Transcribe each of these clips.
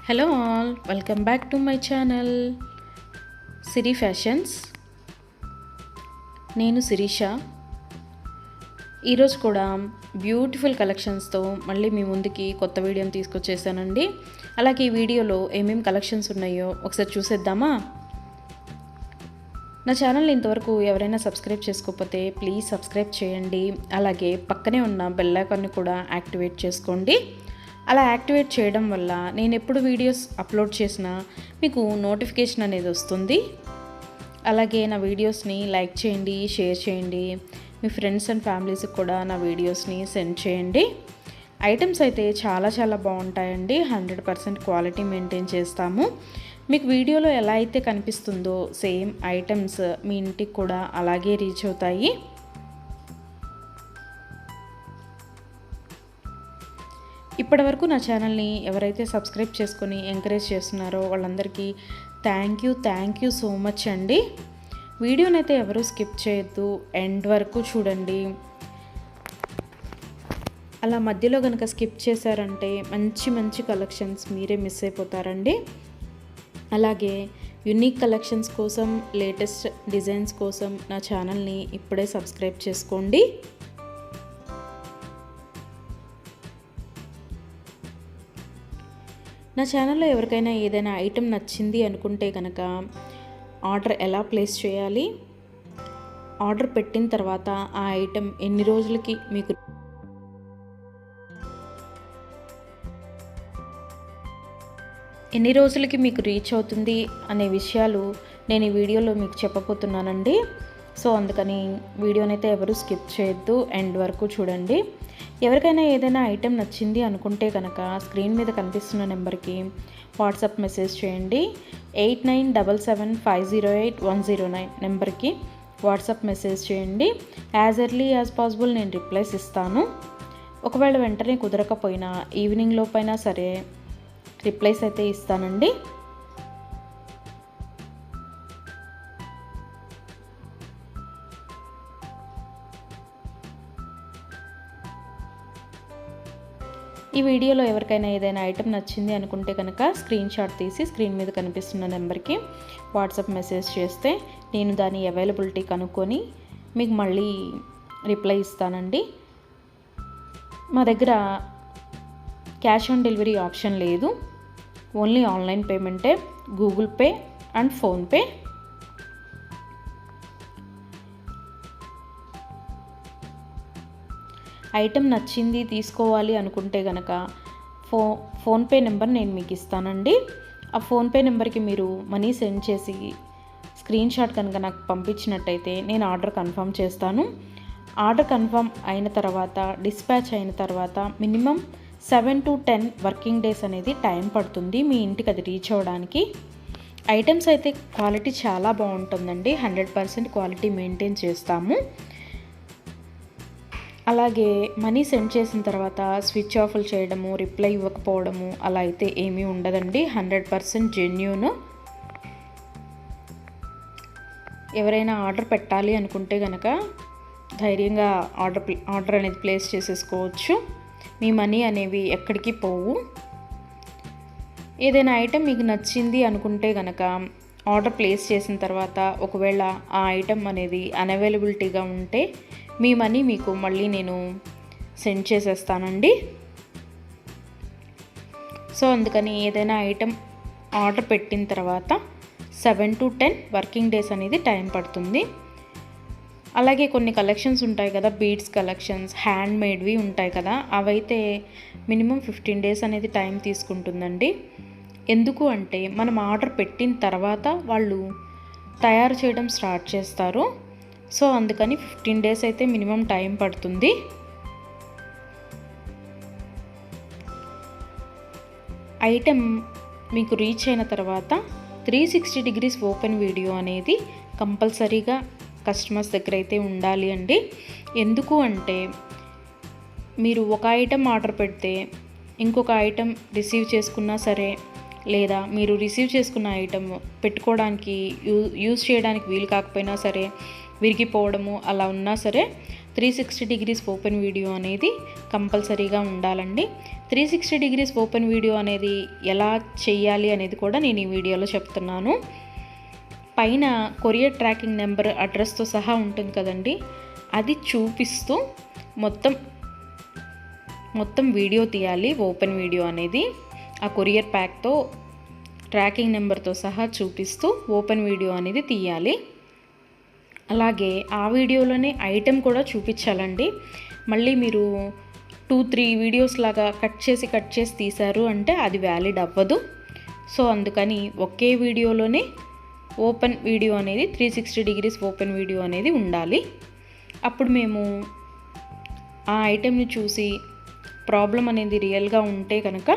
Hello all, welcome back to my channel Siri fashions. నేను శిరీష. ఈరోజు కూడా బ్యూటిఫుల్ కలెక్షన్స్తో మళ్ళీ మీ ముందుకి కొత్త వీడియోని తీసుకొచ్చేసానండి. అలాగే ఈ వీడియోలో ఏమేమి కలెక్షన్స్ ఉన్నాయో ఒకసారి చూసేద్దామా? నా ఛానల్ని ఇంతవరకు ఎవరైనా సబ్స్క్రైబ్ చేసుకోకపోతే ప్లీజ్ సబ్స్క్రైబ్ చేయండి. అలాగే పక్కనే ఉన్న బెల్ ఐకాన్ని కూడా యాక్టివేట్ చేసుకోండి. అలా యాక్టివేట్ చేయడం వల్ల నేను ఎప్పుడు వీడియోస్ అప్లోడ్ చేసినా మీకు నోటిఫికేషన్ అనేది వస్తుంది. అలాగే నా వీడియోస్ని లైక్ చేయండి, షేర్ చేయండి. మీ ఫ్రెండ్స్ అండ్ ఫ్యామిలీస్కి కూడా నా వీడియోస్ని సెండ్ చేయండి. ఐటమ్స్ అయితే చాలా బాగుంటాయండి. 100% క్వాలిటీ మెయింటైన్ చేస్తాము. మీకు వీడియోలో ఎలా అయితే కనిపిస్తుందో సేమ్ ఐటమ్స్ మీ ఇంటికి కూడా అలాగే రీచ్ అవుతాయి. ఇప్పటివరకు నా ఛానల్ని ఎవరైతే సబ్స్క్రైబ్ చేసుకొని ఎంకరేజ్ చేస్తున్నారో వాళ్ళందరికీ థ్యాంక్ యూ సో మచ్ అండి. వీడియోనైతే ఎవరు స్కిప్ చేయొద్దు, ఎండ్ వరకు చూడండి. అలా మధ్యలో కనుక స్కిప్ చేశారంటే మంచి కలెక్షన్స్ మీరే మిస్ అయిపోతారండి. అలాగే యూనిక్ కలెక్షన్స్ కోసం, లేటెస్ట్ డిజైన్స్ కోసం నా ఛానల్ని ఇప్పుడే సబ్స్క్రైబ్ చేసుకోండి. నా ఛానల్లో ఎవరికైనా ఏదైనా ఐటెం నచ్చింది అనుకుంటే కనుక ఆర్డర్ ఎలా ప్లేస్ చేయాలి, ఆర్డర్ పెట్టిన తర్వాత ఆ ఐటెం ఎన్ని రోజులకి మీకు రీచ్ అవుతుంది అనే విషయాలు నేను ఈ వీడియోలో మీకు చెప్పబోతున్నానండి. సో అందుకని వీడియోనైతే ఎవరు స్కిప్ చేయొద్దు, ఎండ్ వరకు చూడండి. ఎవరికైనా ఏదైనా ఐటెం నచ్చింది అనుకుంటే కనుక స్క్రీన్ మీద కనిపిస్తున్న నెంబర్కి వాట్సాప్ మెసేజ్ చేయండి. 8977508109 నెంబర్కి వాట్సాప్ మెసేజ్ చేయండి. యాజ్ ఎర్లీ యాజ్ పాసిబుల్ నేను రిప్లైస్ ఇస్తాను. ఒకవేళ వెంటనే కుదరకపోయినా ఈవినింగ్ లోపైనా సరే రిప్లైస్ అయితే ఇస్తానండి. ఈ వీడియోలో ఎవరికైనా ఏదైనా ఐటెం నచ్చింది అనుకుంటే కనుక స్క్రీన్ షాట్ తీసి స్క్రీన్ మీద కనిపిస్తున్న నెంబర్కి వాట్సాప్ మెసేజ్ చేస్తే నేను దాని అవైలబిలిటీ కనుక్కొని మీకు మళ్ళీ రిప్లై ఇస్తానండి. మా దగ్గర క్యాష్ ఆన్ డెలివరీ ఆప్షన్ లేదు, ఓన్లీ ఆన్లైన్ పేమెంటే, Google Pay and PhonePe. Item నచ్చింది తీసుకోవాలి అనుకుంటే కనుక ఫోన్పే నెంబర్ నేను మీకు ఇస్తానండి. ఆ ఫోన్పే నెంబర్కి మీరు మనీ సెండ్ చేసి స్క్రీన్ షాట్ కనుక నాకు పంపించినట్టయితే నేను ఆర్డర్ కన్ఫర్మ్ చేస్తాను. ఆర్డర్ కన్ఫర్మ్ అయిన తర్వాత, డిస్పాచ్ అయిన తర్వాత మినిమం 7 to 10 వర్కింగ్ డేస్ అనేది టైం పడుతుంది మీ ఇంటికి అది రీచ్ అవ్వడానికి. ఐటమ్స్ అయితే క్వాలిటీ చాలా బాగుంటుందండి. 100% క్వాలిటీ మెయింటైన్ చేస్తాము. అలాగే మనీ సెండ్ చేసిన తర్వాత స్విచ్ ఆఫ్లు చేయడము, రిప్లై ఇవ్వకపోవడము అలా అయితే ఏమీ ఉండదండి. 100% జెన్యూన్. ఎవరైనా ఆర్డర్ పెట్టాలి అనుకుంటే కనుక ధైర్యంగా ఆర్డర్ అనేది ప్లేస్ చేసేసుకోవచ్చు. మీ మనీ అనేవి ఎక్కడికి పోవు. ఏదైనా ఐటెం మీకు నచ్చింది అనుకుంటే కనుక ఆర్డర్ ప్లేస్ చేసిన తర్వాత ఒకవేళ ఆ ఐటెం అనేది అన్అవైలబిలిటీగా ఉంటే మీ మనీ మీకు మళ్ళీ నేను సెండ్ చేసేస్తానండి. సో అందుకని ఏదైనా ఐటెం ఆర్డర్ పెట్టిన తర్వాత 7 to 10 వర్కింగ్ డేస్ అనేది టైం పడుతుంది. అలాగే కొన్ని కలెక్షన్స్ ఉంటాయి కదా, బీడ్స్ కలెక్షన్స్, హ్యాండ్ మేడ్వి ఉంటాయి కదా, అవైతే మినిమం 15 డేస్ అనేది టైం తీసుకుంటుందండి. ఎందుకు అంటే మనం ఆర్డర్ పెట్టిన తర్వాత వాళ్ళు తయారు చేయడం స్టార్ట్ చేస్తారు. సో అందుకని 15 డేస్ అయితే మినిమం టైం పడుతుంది. ఐటెం మీకు రీచ్ అయిన తర్వాత 360 degrees ఓపెన్ వీడియో అనేది కంపల్సరీగా కస్టమర్స్ దగ్గర అయితే ఉండాలి అండి. ఎందుకు అంటే మీరు ఒక ఐటెం ఆర్డర్ పెడితే ఇంకొక ఐటెం రిసీవ్ చేసుకున్నా సరే, లేదా మీరు రిసీవ్ చేసుకున్న ఐటెం పెట్టుకోవడానికి యూజ్ చేయడానికి వీలు కాకపోయినా సరే, విరిగిపోవడము అలా ఉన్నా సరే 360 degrees ఓపెన్ వీడియో అనేది కంపల్సరీగా ఉండాలండి. 360 డిగ్రీస్ ఓపెన్ వీడియో అనేది ఎలా చేయాలి అనేది కూడా నేను ఈ వీడియోలో చెప్తున్నాను. పైన కొరియర్ ట్రాకింగ్ నెంబర్ అడ్రస్తో సహా ఉంటుంది కదండి, అది చూపిస్తూ మొత్తం వీడియో తీయాలి. ఓపెన్ వీడియో అనేది ఆ కొరియర్ ప్యాక్తో ట్రాకింగ్ నెంబర్తో సహా చూపిస్తూ ఓపెన్ వీడియో అనేది తీయాలి. అలాగే ఆ వీడియోలోనే ఐటెం కూడా చూపించాలండి. మళ్ళీ మీరు 2-3 వీడియోస్ లాగా కట్ చేసి తీశారు అంటే అది వ్యాలిడ్ అవ్వదు. సో అందుకని ఒకే వీడియోలోనే ఓపెన్ వీడియో అనేది 360 డిగ్రీస్ ఓపెన్ వీడియో అనేది ఉండాలి. అప్పుడు మేము ఆ ఐటెంని చూసి ప్రాబ్లం అనేది రియల్గా ఉంటే కనుక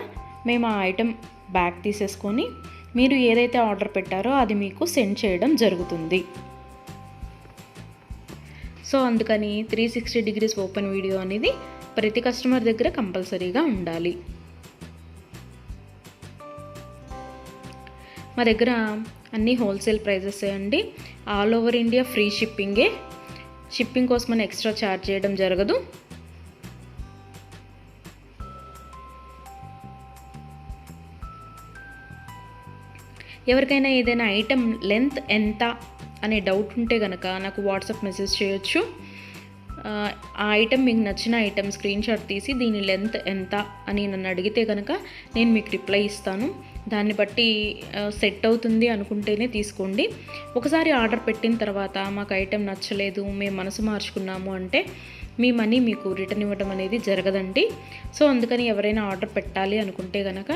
మేము ఆ ఐటెం బ్యాక్ తీసేసుకొని మీరు ఏదైతే ఆర్డర్ పెట్టారో అది మీకు సెండ్ చేయడం జరుగుతుంది. సో అందుకని 360 డిగ్రీస్ ఓపెన్ వీడియో అనేది ప్రతి కస్టమర్ దగ్గర కంపల్సరీగా ఉండాలి. మా దగ్గర అన్నీ హోల్సేల్ ప్రైజెసే అండి. ఆల్ ఓవర్ ఇండియా ఫ్రీ షిప్పింగే. షిప్పింగ్ కోసం మనం ఎక్స్ట్రా ఛార్జ్ చేయడం జరగదు. ఎవరికైనా ఏదైనా ఐటెం లెంత్ ఎంత అనే డౌట్ ఉంటే కనుక నాకు వాట్సాప్ మెసేజ్ చేయొచ్చు. ఆ ఐటెం మీకు నచ్చిన ఐటెం స్క్రీన్ షాట్ తీసి దీని లెంత్ ఎంత అని నన్ను అడిగితే కనుక నేను మీకు రిప్లై ఇస్తాను. దాన్ని బట్టి సెట్ అవుతుంది అనుకుంటేనే తీసుకోండి. ఒకసారి ఆర్డర్ పెట్టిన తర్వాత మాకు ఐటెం నచ్చలేదు, మేము మనసు మార్చుకున్నాము అంటే మీ మనీ మీకు రిటర్న్ ఇవ్వడం అనేది జరగదండి. సో అందుకని ఎవరైనా ఆర్డర్ పెట్టాలి అనుకుంటే కనుక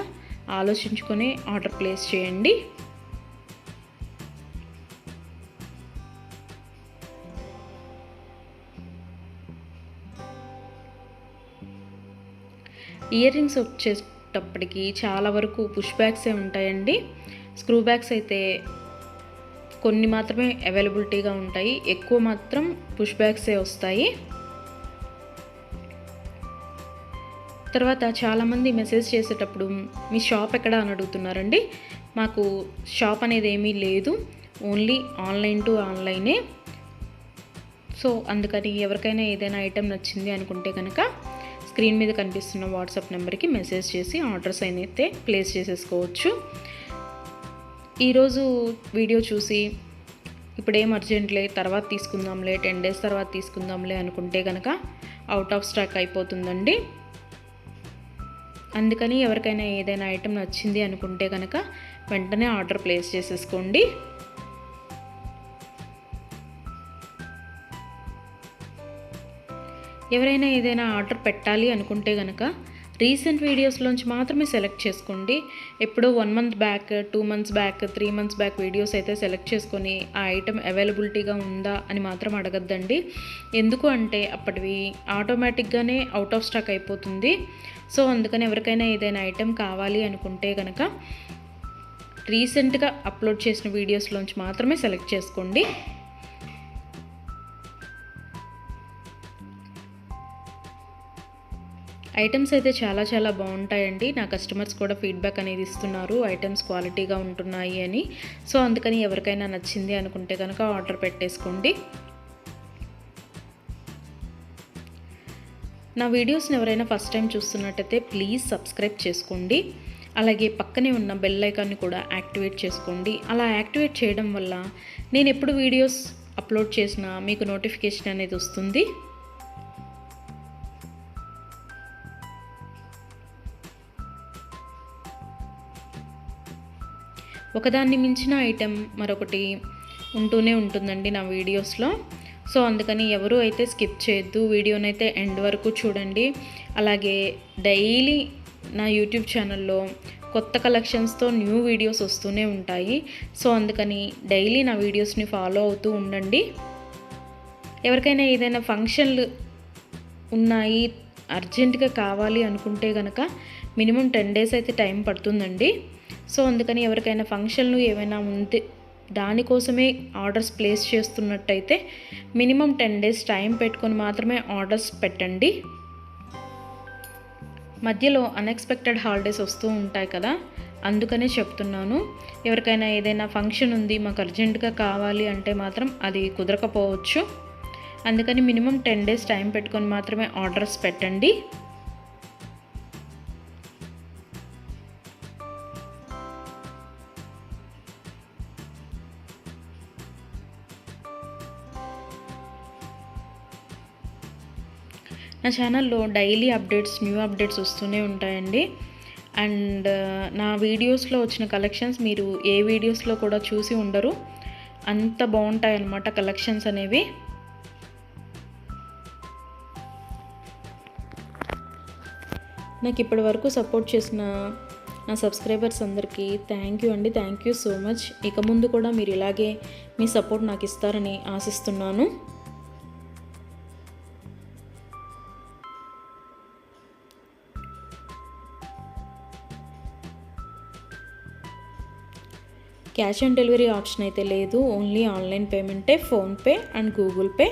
ఆలోచించుకొని ఆర్డర్ ప్లేస్ చేయండి. ఇయర్ రింగ్స్ వచ్చేటప్పటికి చాలా వరకు పుష్ బ్యాగ్సే ఉంటాయండి. స్క్రూ బ్యాగ్స్ అయితే కొన్ని మాత్రమే అవైలబిలిటీగా ఉంటాయి, ఎక్కువ మాత్రం పుష్ బ్యాగ్సే వస్తాయి. తర్వాత చాలామంది మెసేజ్ చేసేటప్పుడు మీ షాప్ ఎక్కడ అని అడుగుతున్నారండి. మాకు షాప్ అనేది ఏమీ లేదు, ఓన్లీ ఆన్లైన్ టు ఆన్లైనే. సో అందుకని ఎవరికైనా ఏదైనా ఐటెం నచ్చింది అనుకుంటే కనుక స్క్రీన్ మీద కనిపిస్తున్న వాట్సాప్ నెంబర్కి మెసేజ్ చేసి ఆర్డర్స్ అయితే ప్లేస్ చేసేసుకోవచ్చు. ఈరోజు వీడియో చూసి ఇప్పుడేం అర్జెంట్లే తర్వాత తీసుకుందాంలే, 10 days తర్వాత తీసుకుందాంలే అనుకుంటే కనుక అవుట్ ఆఫ్ స్టాక్ అయిపోతుందండి. అందుకని ఎవరికైనా ఏదైనా ఐటెం నచ్చింది అనుకుంటే కనుక వెంటనే ఆర్డర్ ప్లేస్ చేసేసుకోండి. ఎవరైనా ఏదైనా ఆర్డర్ పెట్టాలి అనుకుంటే కనుక రీసెంట్ వీడియోస్లోంచి మాత్రమే సెలెక్ట్ చేసుకోండి. ఎప్పుడో 1 month back, 2 months back, 3 months back videos అయితే సెలెక్ట్ చేసుకొని ఆ ఐటెం అవైలబిలిటీగా ఉందా అని మాత్రం అడగద్దండి. ఎందుకు అంటే అప్పటివి ఆటోమేటిక్గానే అవుట్ ఆఫ్ స్టాక్ అయిపోతుంది. సో అందుకని ఎవరికైనా ఏదైనా ఐటెం కావాలి అనుకుంటే కనుక రీసెంట్గా అప్లోడ్ చేసిన వీడియోస్లోంచి మాత్రమే సెలెక్ట్ చేసుకోండి. ఐటమ్స్ అయితే చాలా చాలా బాగుంటాయండి. నా కస్టమర్స్ కూడా ఫీడ్బ్యాక్ అనేది ఇస్తున్నారు, ఐటమ్స్ క్వాలిటీగా ఉంటున్నాయి అని. సో అందుకని ఎవరికైనా నచ్చింది అనుకుంటే కనుక ఆర్డర్ పెట్టేసుకోండి. నా వీడియోస్ని ఎవరైనా ఫస్ట్ టైం చూస్తున్నట్టయితే ప్లీజ్ సబ్స్క్రైబ్ చేసుకోండి. అలాగే పక్కనే ఉన్న బెల్ ఐకాన్ని కూడా యాక్టివేట్ చేసుకోండి. అలా యాక్టివేట్ చేయడం వల్ల నేను ఎప్పుడు వీడియోస్ అప్లోడ్ చేసినా మీకు నోటిఫికేషన్ అనేది వస్తుంది. ఒకదాన్ని మించిన ఐటెం మరొకటి ఉంటూనే ఉంటుందండి నా వీడియోస్లో. సో అందుకని ఎవరు అయితే స్కిప్ చేయొద్దు, వీడియోనైతే ఎండ్ వరకు చూడండి. అలాగే డైలీ నా యూట్యూబ్ ఛానల్లో కొత్త కలెక్షన్స్తో న్యూ వీడియోస్ వస్తూనే ఉంటాయి. సో అందుకని డైలీ నా వీడియోస్ని ఫాలో అవుతూ ఉండండి. ఎవరికైనా ఏదైనా ఫంక్షన్లు ఉన్నాయి, అర్జెంటుగా కావాలి అనుకుంటే కనుక మినిమం 10 days అయితే టైం పడుతుందండి. సో అందుకని ఎవరికైనా ఫంక్షన్లు ఏమైనా ఉంటే దానికోసమే ఆర్డర్స్ ప్లేస్ చేస్తున్నట్టయితే మినిమం 10 days టైం పెట్టుకొని మాత్రమే ఆర్డర్స్ పెట్టండి. మధ్యలో అన్ఎక్స్పెక్టెడ్ హాలిడేస్ వస్తూ ఉంటాయి కదా, అందుకనే చెప్తున్నాను. ఎవరికైనా ఏదైనా ఫంక్షన్ ఉంది మాకు అర్జెంటుగా కావాలి అంటే మాత్రం అది కుదరకపోవచ్చు. అందుకని మినిమం 10 days టైం పెట్టుకొని మాత్రమే ఆర్డర్స్ పెట్టండి. నా ఛానల్లో డైలీ అప్డేట్స్, న్యూ అప్డేట్స్ వస్తూనే ఉంటాయండి. అండ్ నా వీడియోస్లో వచ్చిన కలెక్షన్స్ మీరు ఏ వీడియోస్లో కూడా చూసి ఉండరు. అంత బాగుంటాయన్నమాట కలెక్షన్స్ అనేవి. నాకు ఇప్పటి వరకు సపోర్ట్ చేసిన నా సబ్స్క్రైబర్స్ అందరికీ థ్యాంక్ యూ అండి. Thank you so much. ఇక ముందు కూడా మీరు ఇలాగే మీ సపోర్ట్ నాకు ఇస్తారని ఆశిస్తున్నాను. క్యాష్ ఆన్ డెలివరీ ఆప్షన్ అయితే లేదు, ఓన్లీ ఆన్లైన్ పేమెంటే, ఫోన్పే అండ్ గూగుల్ పే.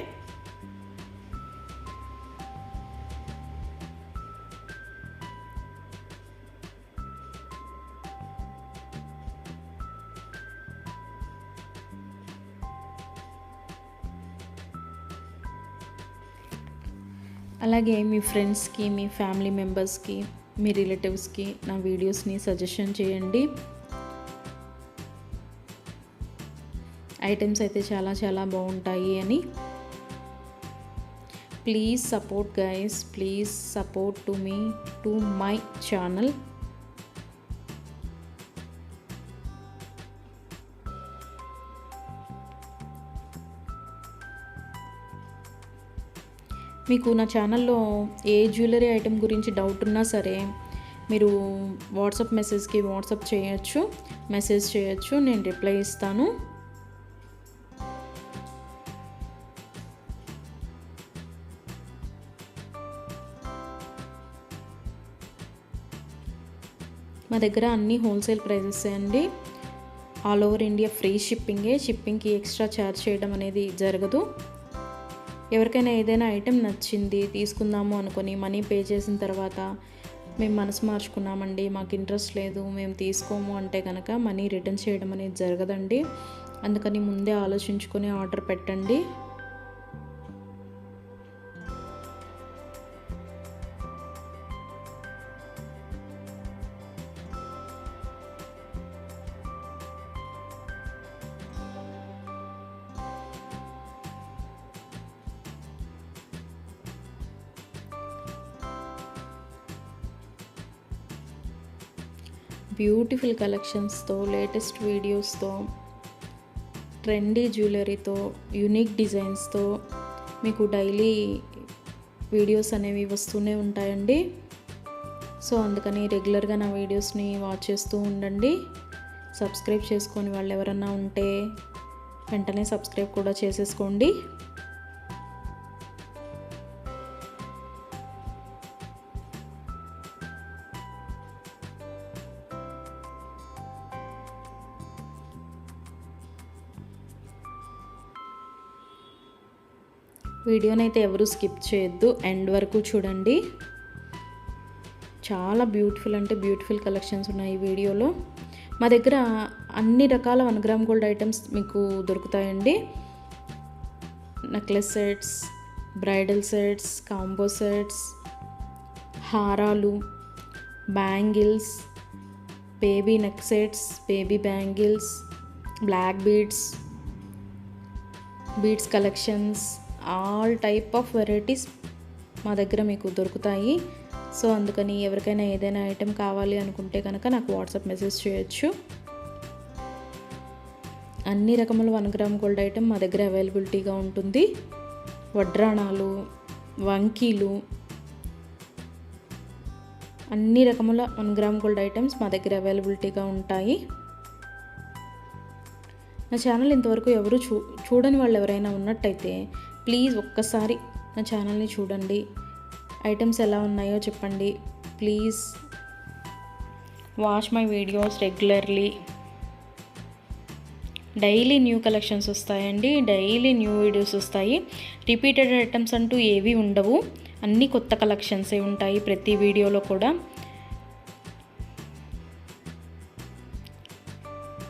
అలాగే మీ ఫ్రెండ్స్కి, మీ ఫ్యామిలీ మెంబర్స్కి, మీ రిలేటివ్స్కి నా వీడియోస్ని సజెషన్ చేయండి. ఐటమ్స్ అయితే చాలా చాలా బాగుంటాయి అని. Please support guys, please support to me, to my channel. మీకు నా ఛానల్లో ఏ జ్యువెలరీ ఐటెం గురించి డౌట్ ఉన్నా సరే మీరు వాట్సాప్ మెసేజ్కి వాట్సాప్ చేయొచ్చు, మెసేజ్ చేయొచ్చు, నేను రిప్లై ఇస్తాను. మా దగ్గర అన్ని హోల్సేల్ ప్రైజెస్ అండి. ఆల్ ఓవర్ ఇండియా ఫ్రీ షిప్పింగే. షిప్పింగ్కి ఎక్స్ట్రా ఛార్జ్ చేయడం అనేది జరగదు. ఎవరికైనా ఏదైనా ఐటెం నచ్చింది తీసుకుందాము అనుకొని మనీ పే చేసిన తర్వాత మేము మనసు మార్చుకున్నామండి, మాకు ఇంట్రెస్ట్ లేదు, మేము తీసుకోము అంటే కనుక మనీ రిటర్న్ చేయడం అనేది జరగదండి. అందుకని ముందే ఆలోచించుకొని ఆర్డర్ పెట్టండి. బ్యూటిఫుల్ కలెక్షన్స్తో, లేటెస్ట్ వీడియోస్తో, ట్రెండీ జ్యువెలరీతో, యూనిక్ డిజైన్స్తో మీకు డైలీ వీడియోస్ అనేవి వస్తూనే ఉంటాయండి. సో అందుకని రెగ్యులర్గా నా వీడియోస్ని వాచ్ చేస్తూ ఉండండి. సబ్స్క్రైబ్ చేసుకొని వాళ్ళు ఎవరన్నా ఉంటే వెంటనే సబ్స్క్రైబ్ కూడా చేసేసుకోండి. వీడియోనైతే ఎవరు స్కిప్ చేయొద్దు, ఎండ్ వరకు చూడండి. చాలా బ్యూటిఫుల్ అంటే బ్యూటిఫుల్ కలెక్షన్స్ ఉన్నాయి ఈ వీడియోలో. మా దగ్గర అన్ని రకాల 1 గ్రామ్ గోల్డ్ ఐటమ్స్ మీకు దొరుకుతాయండి. Necklace sets, bridal sets, combo sets, హారాలు, bangles, baby neck sets, baby bangles, black beads collections, all type of varieties మా దగ్గర మీకు దొరుకుతాయి. సో అందుకని ఎవరికైనా ఏదైనా ఐటెం కావాలి అనుకుంటే కనుక నాకు వాట్సాప్ మెసేజ్ చేయొచ్చు. అన్ని రకముల 1 గ్రామ్ గోల్డ్ ఐటెం మా దగ్గర అవైలబిలిటీగా ఉంటుంది. వడ్రాణాలు, వంకీలు, అన్ని రకముల 1 గ్రామ్ గోల్డ్ ఐటమ్స్ మా దగ్గర అవైలబిలిటీగా ఉంటాయి. నా ఛానల్ ఇంతవరకు ఎవరు చూడని వాళ్ళు ఎవరైనా ఉన్నట్టయితే ప్లీజ్ ఒక్కసారి నా ఛానల్ని చూడండి. ఐటమ్స్ ఎలా ఉన్నాయో చెప్పండి. Please watch my videos regularly. Daily new collections వస్తాయండి, డైలీ న్యూ వీడియోస్ వస్తాయి. రిపీటెడ్ ఐటమ్స్ అంటూ ఏవి ఉండవు, అన్నీ కొత్త కలెక్షన్సే ఉంటాయి ప్రతి వీడియోలో కూడా.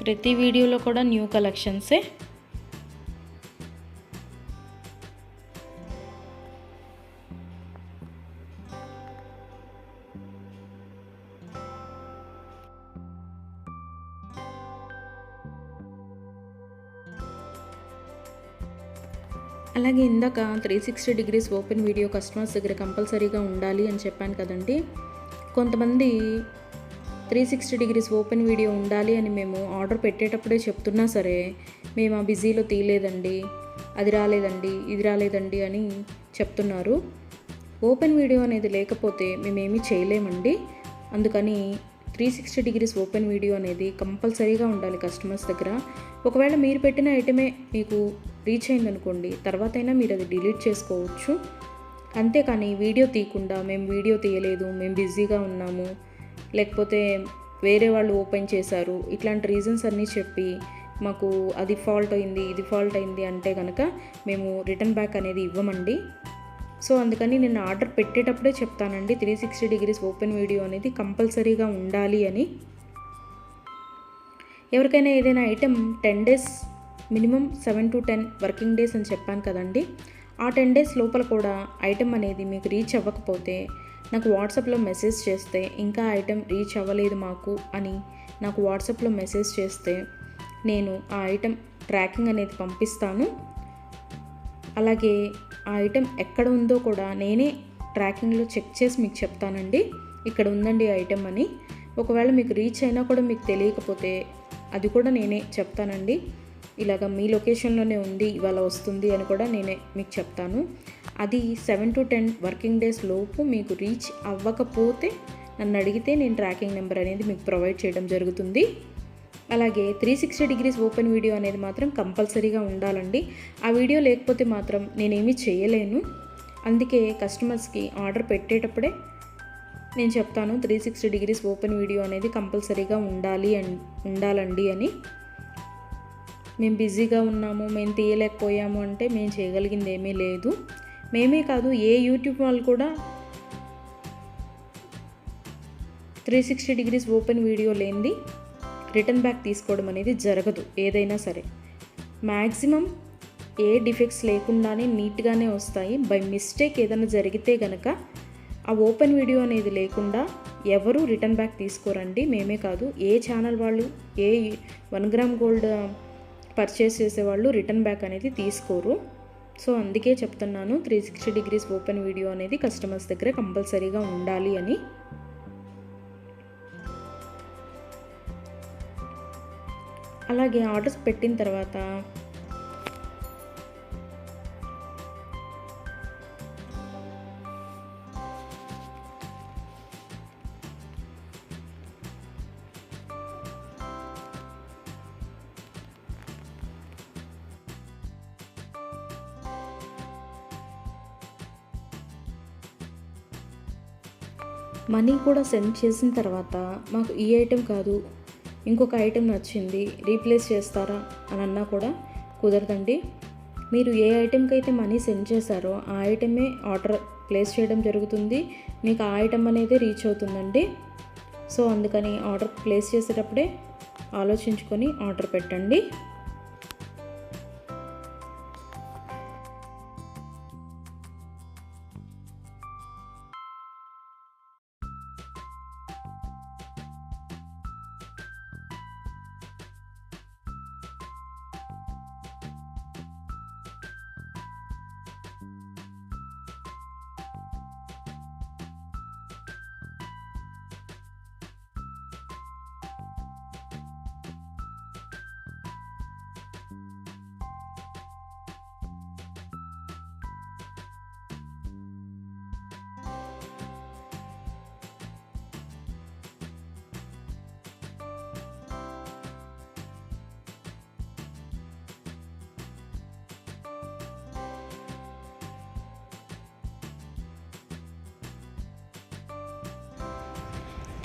ప్రతి వీడియోలో కూడా న్యూ కలెక్షన్సే. అలాగే ఇందాక 360 డిగ్రీస్ ఓపెన్ వీడియో కస్టమర్స్ దగ్గర కంపల్సరీగా ఉండాలి అని చెప్పాను కదండి. కొంతమంది 360 డిగ్రీస్ ఓపెన్ వీడియో ఉండాలి అని మేము ఆర్డర్ పెట్టేటప్పుడే చెప్తున్నా సరే, మేము ఆ బిజీలో తీయలేదండి, అది రాలేదండి, ఇది రాలేదండి అని చెప్తున్నారు. ఓపెన్ వీడియో అనేది లేకపోతే మేమేమీ చేయలేమండి. అందుకని 360 డిగ్రీస్ ఓపెన్ వీడియో అనేది కంపల్సరీగా ఉండాలి కస్టమర్స్ దగ్గర. ఒకవేళ మీరు పెట్టిన ఐటమే మీకు రీచ్ అయిందనుకోండి, తర్వాత అయినా మీరు అది డిలీట్ చేసుకోవచ్చు. అంతేకాని వీడియో తీయకుండా మేము వీడియో తీయలేదు, మేము బిజీగా ఉన్నాము, లేకపోతే వేరే వాళ్ళు ఓపెన్ చేశారు, ఇట్లాంటి రీజన్స్ అన్నీ చెప్పి మాకు అది ఫాల్ట్ అయింది, ఇది ఫాల్ట్ అయింది అంటే కనుక మేము రిటర్న్ బ్యాక్ అనేది ఇవ్వమండి. సో అందుకని నేను ఆర్డర్ పెట్టేటప్పుడే చెప్తానండి, 360 డిగ్రీస్ ఓపెన్ వీడియో అనేది కంపల్సరీగా ఉండాలి అని. ఎవరికైనా ఏదైనా item 10 days minimum 7 to 10 working days అని చెప్పాను కదండి. ఆ 10 డేస్ లోపల కూడా ఐటెం అనేది మీకు రీచ్ అవ్వకపోతే నాకు వాట్సాప్లో మెసేజ్ చేస్తే, ఇంకా ఐటెం రీచ్ అవ్వలేదు మాకు అని నాకు వాట్సాప్లో మెసేజ్ చేస్తే నేను ఆ ఐటెం ట్రాకింగ్ అనేది పంపిస్తాను. అలాగే ఆ ఐటెం ఎక్కడ ఉందో కూడా నేనే ట్రాకింగ్లో చెక్ చేసి మీకు చెప్తానండి, ఇక్కడ ఉందండి ఐటెం అని. ఒకవేళ మీకు రీచ్ అయినా కూడా మీకు తెలియకపోతే అది కూడా నేనే చెప్తానండి, ఇలాగ మీ లొకేషన్లోనే ఉంది, ఇవాళ వస్తుంది అని కూడా నేనే మీకు చెప్తాను. అది 7 to 10 వర్కింగ్ డేస్ లోపు మీకు రీచ్ అవ్వకపోతే నన్ను అడిగితే నేను ట్రాకింగ్ నెంబర్ అనేది మీకు ప్రొవైడ్ చేయడం జరుగుతుంది. అలాగే 360 డిగ్రీస్ ఓపెన్ వీడియో అనేది మాత్రం కంపల్సరీగా ఉండాలండి. ఆ వీడియో లేకపోతే మాత్రం నేనేమీ చేయలేను. అందుకే కస్టమర్స్కి ఆర్డర్ పెట్టేటప్పుడే నేను చెప్తాను, 360 డిగ్రీస్ ఓపెన్ వీడియో అనేది కంపల్సరీగా ఉండాలండి అని. మేము బిజీగా ఉన్నాము, మేము తీయలేకపోయాము అంటే మేము చేయగలిగింది ఏమీ లేదు. మేమే కాదు, ఏ యూట్యూబ్ వాళ్ళు కూడా 360 డిగ్రీస్ ఓపెన్ వీడియో లేనిది రిటర్న్ బ్యాక్ తీసుకోవడం అనేది జరగదు. ఏదైనా సరే మ్యాక్సిమం ఏ డిఫెక్ట్స్ లేకుండానే నీట్గానే వస్తాయి. బై మిస్టేక్ ఏదైనా జరిగితే గనక ఆ ఓపెన్ వీడియో అనేది లేకుండా ఎవరు రిటర్న్ బ్యాక్ తీసుకోరండి. మేమే కాదు, ఏ ఛానల్ వాళ్ళు, ఏ 1 గ్రామ్ గోల్డ్ పర్చేస్ చేసేవాళ్ళు రిటర్న్ బ్యాక్ అనేది తీసుకోరు. సో అందుకే చెప్తున్నాను, 360 డిగ్రీస్ ఓపెన్ వీడియో అనేది కస్టమర్స్ దగ్గర కంపల్సరీగా ఉండాలి అని. అలాగే ఆర్డర్స్ పెట్టిన తర్వాత మనీ కూడా సెండ్ చేసిన తర్వాత మాకు ఈ ఐటెం కాదు, ఇంకొక ఐటెం నచ్చింది, రీప్లేస్ చేస్తారా అని అన్నా కూడా కుదరదండి. మీరు ఏ ఐటెంకి అయితే మనీ సెండ్ చేశారో ఆ ఐటమే ఆర్డర్ ప్లేస్ చేయడం జరుగుతుంది, మీకు ఆ ఐటెం అనేది రీచ్ అవుతుందండి. సో అందుకని ఆర్డర్ ప్లేస్ చేసేటప్పుడే ఆలోచించుకొని ఆర్డర్ పెట్టండి.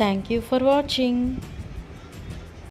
Thank you for watching.